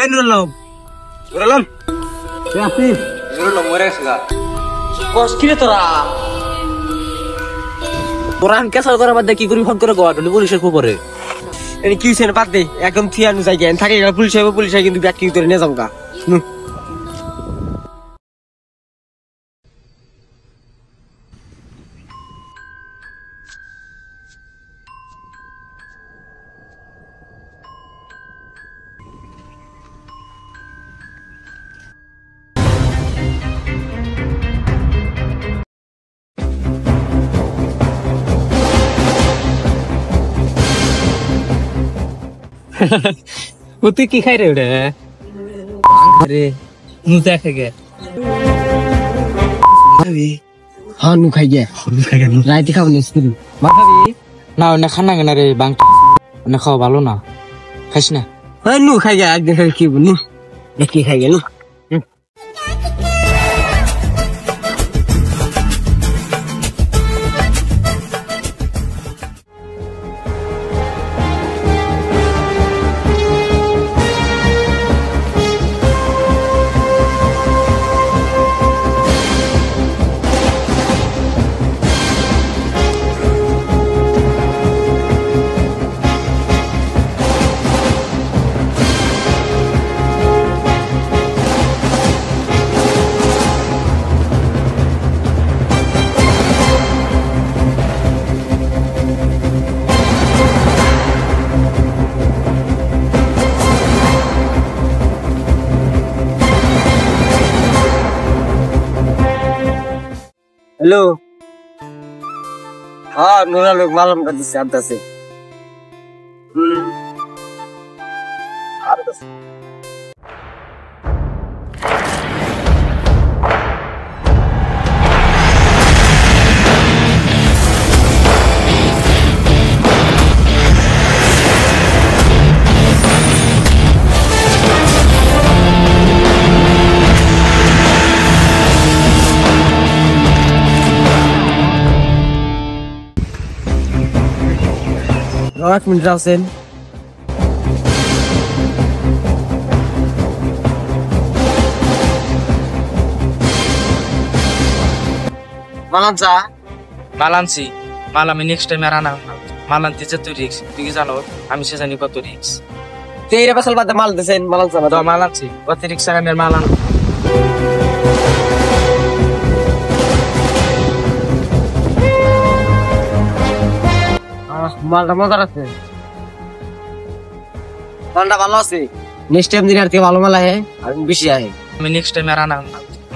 নুরুল্লাহ নুরুল্লাহ তুই আসিস নুরুল্লাহ মরে গেছে গা কস কিরে তোরা তোরা কেসা তোরা বাদ কি করি ফোন করে গোয়া পুলিশের খবরে এনে কি হইছে বাদ দে একদম থিয়ানো যাই গেন থাকে পুলিশ আইবো পুলিশ আই কিন্তু ব্যাগ কি করে নিয়ে যাবো গা ও তুই কি খাই রে ওটা আরে নু দেখে গে হ্যাঁ নু খাই গে রাইতে খাবো না স্কুল মাখাবি না ওনে খানা কেনা রে বাংটা ওনে খাওয়া ভালো না খাইস না হ্যাঁ নু খাই গে একদিন খাই কি নু দেখি খাই গে নু हेलो हाँ नूरा लोग मालूम कर दिसे आता से এক মিনিট আছেন মালানচা মালানছি মাল আমি নেক্সট টাইম আর আনা মালানতে যে তুই রিক্স তুই কি জানো আমি সে জানি কত রিক্স তেরে বছর বাদে মাল দেন মালানচা তো মালানছি কত রিক্স আমি মালান মালটা মজার আছে মালটা ভালো আছে নেক্সট টাইম দিন আর কি ভালো মাল আহে আর বেশি আহে আমি নেক্সট টাইম আর আনা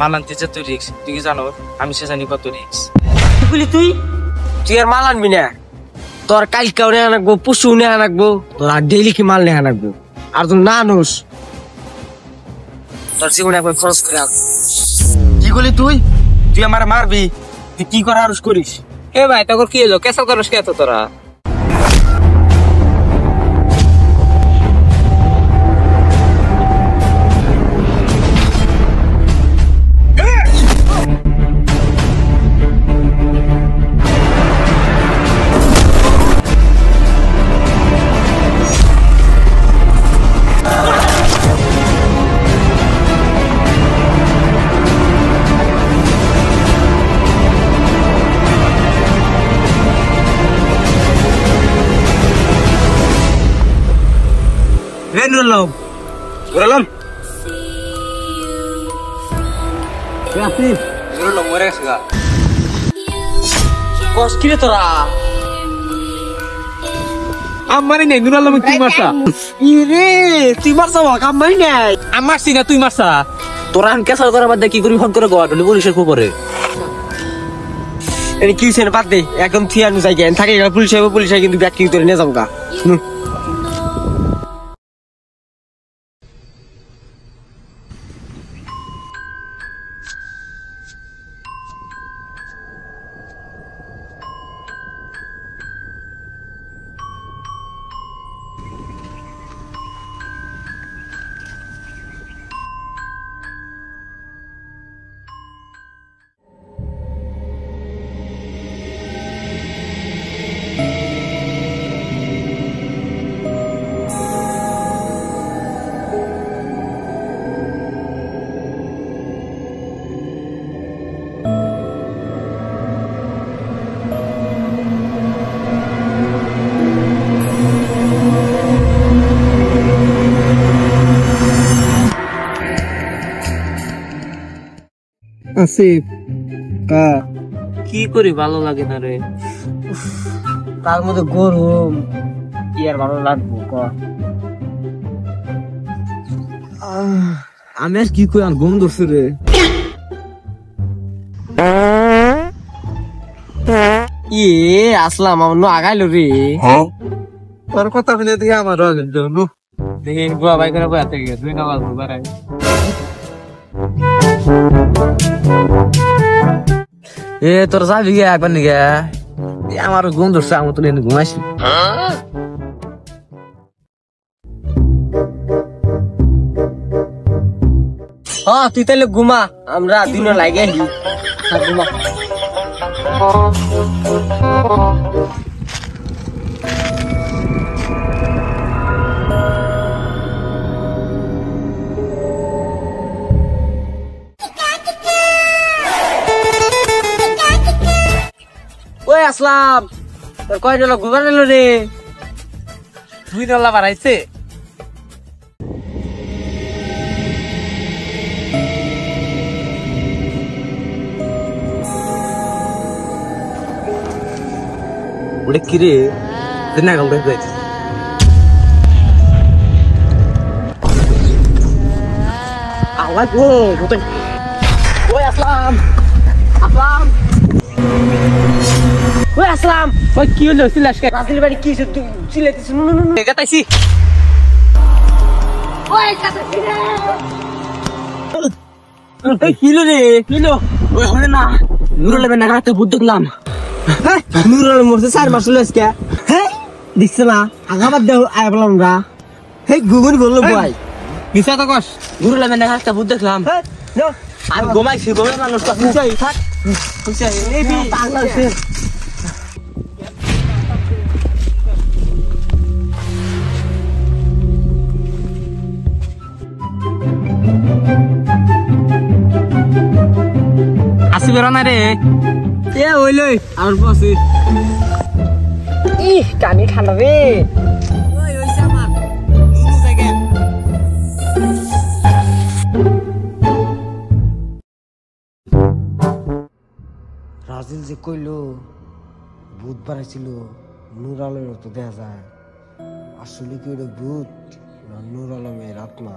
মালানতে যে তুই রিক্স তুই কি জানো আমি সে জানি কত রিক্স বলি তুই আর মাল আনবি না তোর কালকেও নেওয়া রাখবো পশু নেওয়া রাখবো তোর আর ডেইলি কি মাল নেওয়া রাখবো আর তুই না আনুস তোর জীবনে একবার খরচ করে আস কি করলি তুই আমার মারবি তুই কি করে আরস করিস এ ভাই তোর কি হলো কেসা করস কে এত তোরা নুরুল্লাহ নুরুল্লাহ তুই আসিস নুরুল্লাহ মরে গেছে গা কস কিরে তোরা আমারই নাই নুরুল্লাহ তুই মারছা ইরে তুই মারছা আমারই নাই আমার সিনা তুই মারছা তোরা কেসা তোরা বাদ কি করি ফোন করে গোয়া পুলিশের খবরে এনে কি হইছে বাদ দে একদম থিয়ানো যাই গেন থাকে পুলিশ আইবো পুলিশ আই কিন্তু ব্যাগ কি করে নিয়ে যাবো গা আসিফ কি করি ভালো লাগে না রে। তার মধ্যে গরম কি আর ভালো লাগবো ক আমি আর কি কই আর ঘুম ধরছে রে আসলাম আমার আগাইলো রে তোর কথা শুনে দেখি আমার দেখি বুয়া ভাই করে বয়া থেকে দুই না বাজবো বাড়াই। তোর যাবি গে একবার নিগে আমার ঘুম ধরছে আমার তো ঘুমাইছি তুই তাহলে ঘুমা আমরা দিন লাগে ঘুমা ওই আসলাম তোর কয় ডলা ঘুরবার এলো রে $2 বাড়াইছে। ওটা কি রে না গল্প যাইছিস আওয়াজ ওই আসলাম আসলাম ওই আসলাম ওই কি হলো সিলাসকে রাতের বাড়ি কি তুই চিল্লাইছিস গাতাইছি ওই গাতাইছি রে কিলো রে কিলো ওই হবে না নুরুল না রাতে বুদ্ধ দিলাম নুরুল মরছে 4 মাস হলো আজকে হ্যাঁ দেখছ না আগামার দেহ আয় বললাম না হে গুগুন বললো ভাই কিসা তো কস নুরুল না রাতে বুদ্ধ দেখলাম আমি ঘুমাইছি ঘুমাই মানুষ তো বুঝাই থাক বুঝাই এই বি পাগল আছে আসি বেরো না রে এ ওইলই আর বসি ইহ কানি খানা রে ওই ওইছে আমার নুনু জায়গা রাজিল যে কইলো ভূত বাড়াইছিল নূর আলমের তো দেখা যায় আসলে কি ওটা ভূত না নূর আলমের আত্মা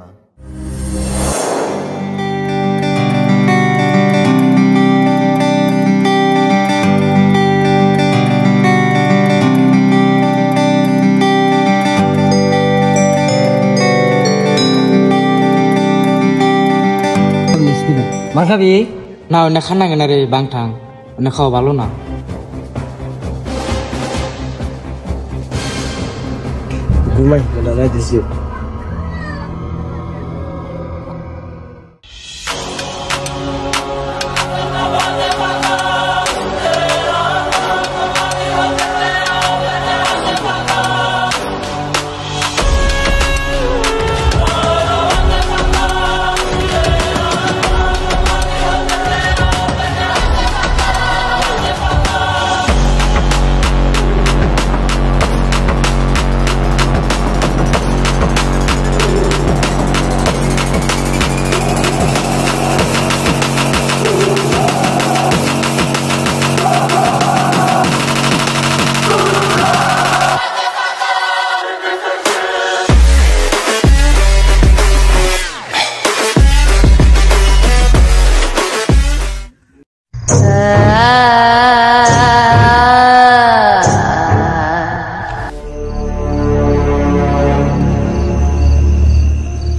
মার খাবি না অন্য খানা কেনা রে বাংঠাং অন্য খাওয়া ভালো না। ঘুমাই দাদা দিছি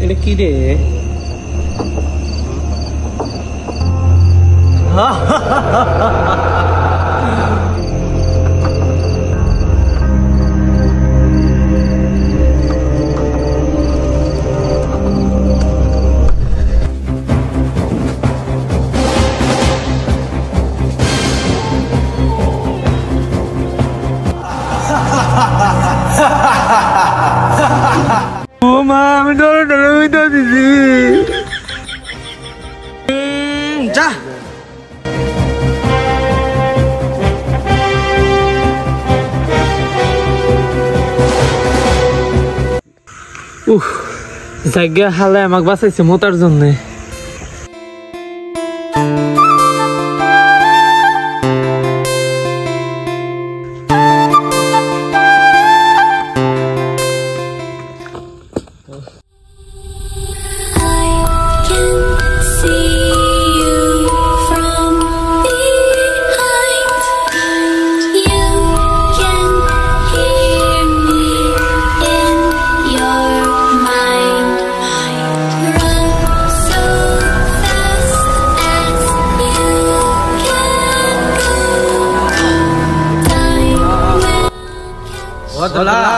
এটা কি রে ও মা আমি ডরে ডরে হইতে দিছি যা জায়গা হালে আমাকে বাঁচাইছে মোতার জন্য। বদলা